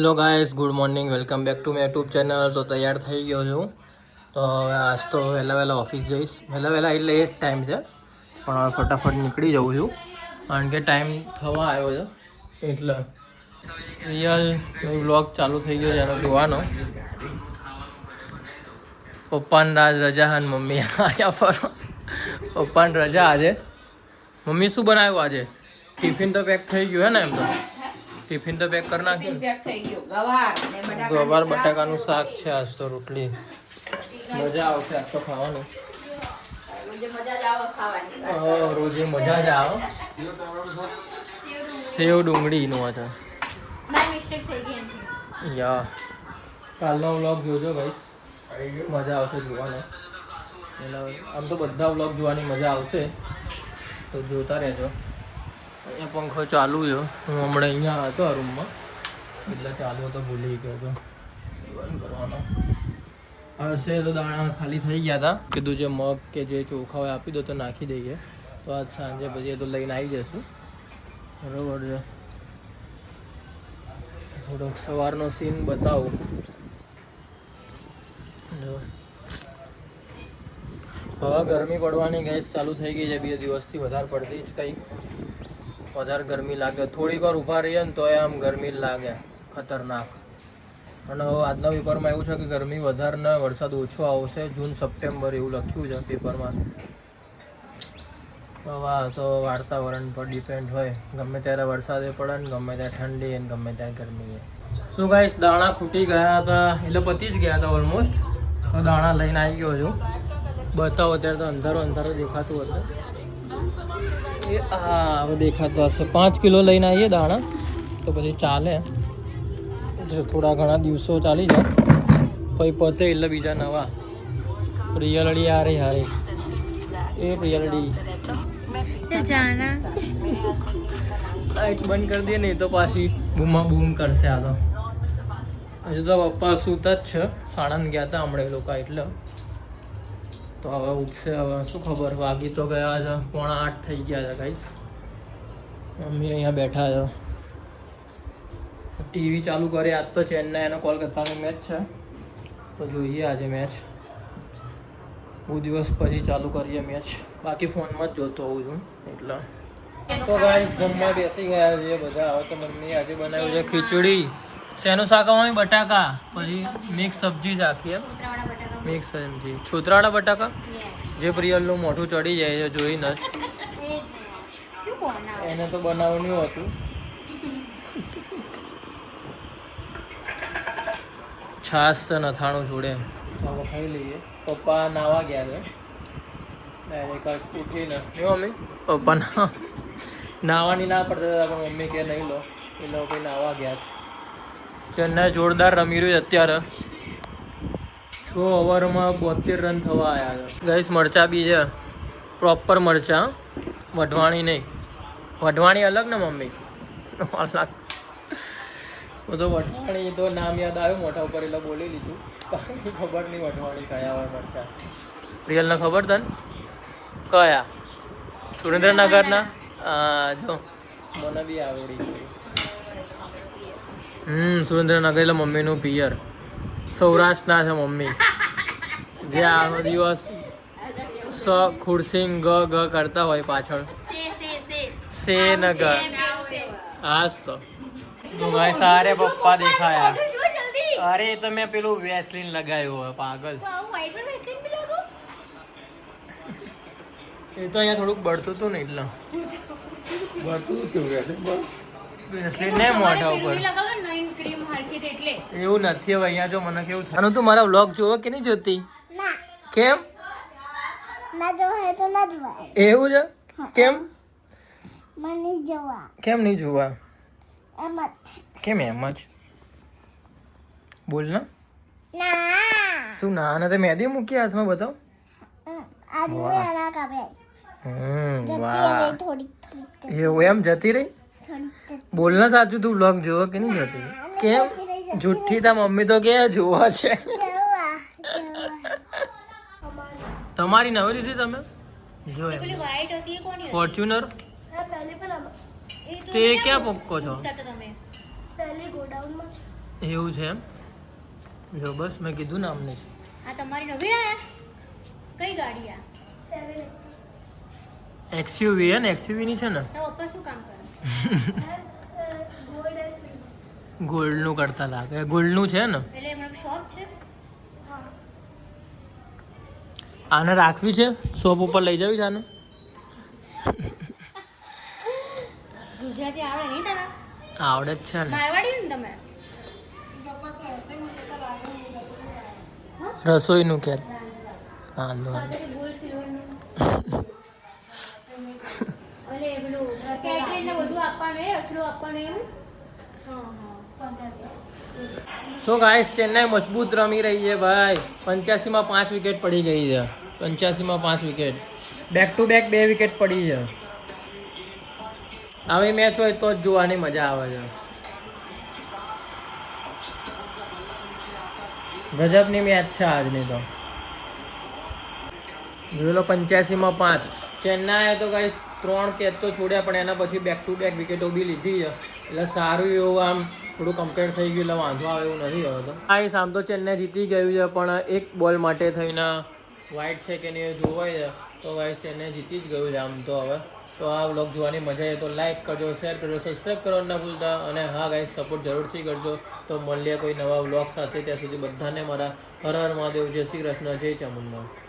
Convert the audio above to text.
Hello guys, good morning, welcome back to my YouTube channel. તો તૈયાર થઈ ગયો છું. તો હવે આજ તો વહેલા ઓફિસ જઈશ. વહેલા એટલે એ જ ટાઈમ છે, પણ હવે ફટાફટ નીકળી જઉં છું કારણ કે ટાઈમ થવા આવ્યો છે. એટલે રિયલ વ્લોગ ચાલુ થઈ ગયો છે એનો જોવાનો. પપ્પાને રાજ રજા અને મમ્મી આવ્યા ફરવા. પપ્પાને રજા આજે. મમ્મી શું બનાવ્યું આજે? ટિફિન તો પેક થઈ ગયું હે ને? એમ તો ટિફિન તો પેક કરી નાખ્યું. ગવાર બટાકાનું શાક છે આજ તો. રોટલી મજા આવશે આજ તો ખાવાનું. રોજે મજા જ આવે. સેવ ડુંગળીનું આ છે. યા કાલનો વ્લોગ જોજો ગાઈસ, મજા આવશે જોવાનો. આમ તો બધા વ્લોગ જોવાની મજા આવશે, તો જોતા રહેજો. અહીંયા પંખો ચાલુ છે. હું હમણાં અહીંયા હતો આ રૂમમાં, એટલે ચાલુ હતો, ભૂલી ગયો હતો બંધ કરવાનો. હશે તો દાણા ખાલી થઈ ગયા હતા. કીધું જે મગ કે જે ચોખા હોય આપી દો તો નાખી દઈએ. તો આજ સાંજે પછી તો લઈને આવી જઈશું. બરોબર છે. થોડોક સવારનો સીન બતાવું. હવે ગરમી પડવાની ગેસ ચાલુ થઈ ગઈ છે. 2 દિવસથી વધારે પડતી જ કંઈક વધારે ગરમી લાગે. થોડીક વાર ઊભા રહીએ ને તો આમ ગરમી લાગે ખતરનાક. અને હવે આજના પેપરમાં એવું છે કે ગરમી વધારે ને વરસાદ ઓછો આવશે. જૂન સપ્ટેમ્બર એવું લખ્યું છે પેપરમાં. હવે તો વાતાવરણ પર ડિપેન્ડ હોય. ગમે ત્યારે વરસાદે પડે ને ગમે ત્યારે ઠંડી અને ગમે ત્યારે ગરમી. શું ગાઈસ, દાણા ખૂટી ગયા હતા, એટલે પતી જ ગયા હતા ઓલમોસ્ટ. તો દાણા લઈને આવી ગયો છું. બતાવો અત્યારે તો અંધારો દેખાતું હશે. એ હા, હવે દેખાતો હશે. 5 કિલો લઈને આવીએ દાણા તો પછી ચાલે. થોડા ઘણા દિવસો ચાલી જાય પછી પતે એટલે બીજા નવા. પ્રિયલડી હારી એ પ્રિયલડી લાઈટ બંધ કરી દે નહીં તો પાછી બૂમા બૂમ કરશે. આ તો હજુ તો પપ્પા સૂતા જ છે. સાણંદ ગયા હતા હમણાં એ લોકો, એટલે તો હવે ઉઠશે. હવે શું ખબર, વાગી તો ગયા છે 7:45 થઈ ગયા છે ગાઈસ. મમ્મી અહીંયા બેઠા છે, ટીવી ચાલુ કરી. આજ તો ચેન્નાઈ અને કોલકાતાની મેચ છે, તો જોઈએ આજે મેચ. બહુ દિવસ પછી ચાલુ કરીએ મેચ. બાકી ફોનમાં જ જોતો હોઉં છું એટલે. તો ગાઈસ, જમવા બેસી ગયા છે બધા. હવે તો મમ્મી આજે બનાવ્યું છે ખીચડી. શેનું શાક હોય? બટાકા, પછી મિક્સ સબ્જી જ આખી. એમ મિક્સ સબ્જી, છોતરાવાળા બટાકા. જે પ્રિયલનું મોઢું ચડી જાય છે જોઈને જ. એને તો બનાવવાનું હતું. છાશ છે નથાણું જોડે, તો હવે ખાઈ લઈએ. પપ્પા નાવા ગયા છે ડાયરેક્ટ ઉઠીને. મમ્મી પપ્પા નાવાની ના પડતા હતા, પણ મમ્મી કે નહીં લો, એ લોકો નાવા ગયા છે. ચેન્નાઈ જોરદાર રમી રહ્યું અત્યારે. 6 ઓવરમાં 72 રન થવા આવ્યા છે ગાઈસ. મરચાં બી છે, પ્રોપર મરચાં, વઢવાણી નહીં. વઢવાણી અલગ ને મમ્મી? અલગ. તો વઢવાણી તો નામ યાદ આવ્યું મોઢા ઉપર એટલે બોલી લીધું. ખબર નહીં વઢવાણી કયા હોય મરચાં. રિયલને ખબર તને કયા? સુરેન્દ્રનગરના. જો મને બી આવડી ગઈ. સુરેન્દ્રનગર એટલે મમ્મીનું પિયર. સૌરાષ્ટ્રના છે મમ્મી. જે આખો દિવસ ખુરશીંગ ગ કરતા હોય પાછળ. સે ન ગ. હાસ તો ભાઈ સારે પપ્પા દેખાયા. અરે તો મેં પેલું વેસલીન લગાવ્યું હોય પાગલ. એ તો અહીંયા થોડુંક બળતું હતું ને એટલે વેસલીન ને મોઢા ઉપર. એવું નથી હવે અહીંયા. જો મને કેવું થાય, તું મારા વ્લોગ જોવો કે નહીં જોતી? કેમ? એવું છે? કેમ કેમ નહીં જોવા? કેમ એમ જ બોલ ને. શું ના ના? તે મહેંદી મૂકી હાથમાં? બતાવ. વાહ, એવું એમ? જતી રહી? બોલ ને સાચું, તું વ્લોગ જોવો કે નહીં જોતી? કેમ જુઠ્ઠી? તા મમ્મી તો કે જોવા છે. તમારી નવી લીધી તમે? જો ફોર્ચ્યુનર. તે ક્યાં પક્કો છો? પહેલી ગોડાઉનમાં છે. એવું છે એમ જો બસ મેં કીધું ને અમને આ તમારી નવી આયા કઈ ગાડી આ એક્સયુવી હે ને એક્સયુવીની છે ને તો પપ્પા શું કામ કરે ગોલ્ડનું કરતા લાગે ગોલ્ડનું છે ને એટલે એમનો શોપ છે આને રાખવી છે શોપ ઉપર લઈ જવી છે આને ગુજરાતી આવડે નહીં તારા આવડે જ છે ને મારવાડી ને તમે રસોઈનું કે વાંધો ગોલ્ડ સિલ્વરનું ઓલે પેલું કેટરિંગ ને બધું આપવાનું એ રસોડું આપવાનું એવું સો ગાઈસ ચેન્નાઈ મજબૂત રમી રહી છે ભાઈ 85 માં 5 વિકેટ પડી ગઈ છે 85 માં 5 wicket back to back 2 wicket પડી છે આવી મેચ હોય તો જ જોવાની મજા આવે છે ગજબની મેચ છે આજની તો જોઈ લો 85 માં 5 ચેન્નાઈએ તો ગાઈસ 3 કેચ તો છોડ્યા પણ એના પછી બેક ટુ બેક વિકેટો બી લીધી છે એટલે સારું એવું આમ થોડું કમ્પેર થઈ ગયું એટલે વાંધો આવે એવું નથી હવે તો ગાઈસ આમ તો ચેન્નાઈ જીતી ગયું છે પણ એક બોલ માટે થઈને વાઇટ છે કે નહીં જોવાય છે તો ગાઈસ ચેન્નાઈ જીતી જ ગયું છે આમ તો હવે તો આ વ્લોગ જોવાની મજા આવે તો લાઈક કરજો શેર કરજો સબસ્ક્રાઈબ કરવાનું ના ભૂલતા અને હા ગાઈસ સપોર્ટ જરૂરથી કરજો તો મળીએ કોઈ નવા વ્લોગ સાથે ત્યાં સુધી બધાને મારા હર હર મહાદેવ જય શ્રી કૃષ્ણ જય ચામુંડા